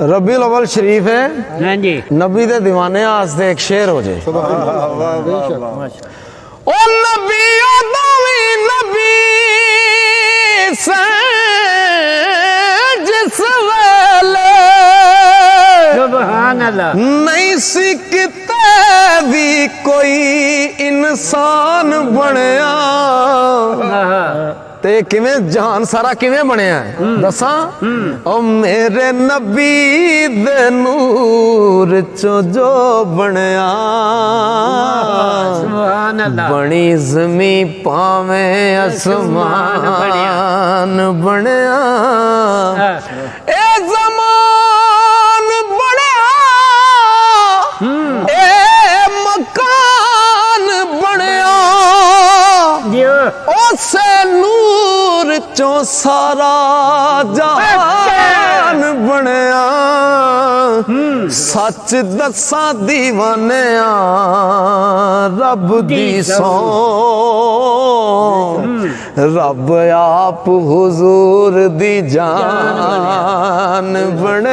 रबीउल अव्वल शरीफ है। हाँ जी। नबी दे दीवाने आस्ते एक शेर हो जाए। ओ नबी अदवी नबी से जिस वेले सुभान अल्लाह नहीं सिकते भी कोई इंसान बनया ते किवें जहान सारा किवें बनया दसा ओ मेरे नबी दे नूर चो जो बनया सुभान अल्लाह बनी जमी पावे आसमान बनया ए जमान बनया ए मकान बनया उसे नूर चो सारा जहान बनया सच दसा दीवाने रब दी सौ रब आप हुजूर दी जान बने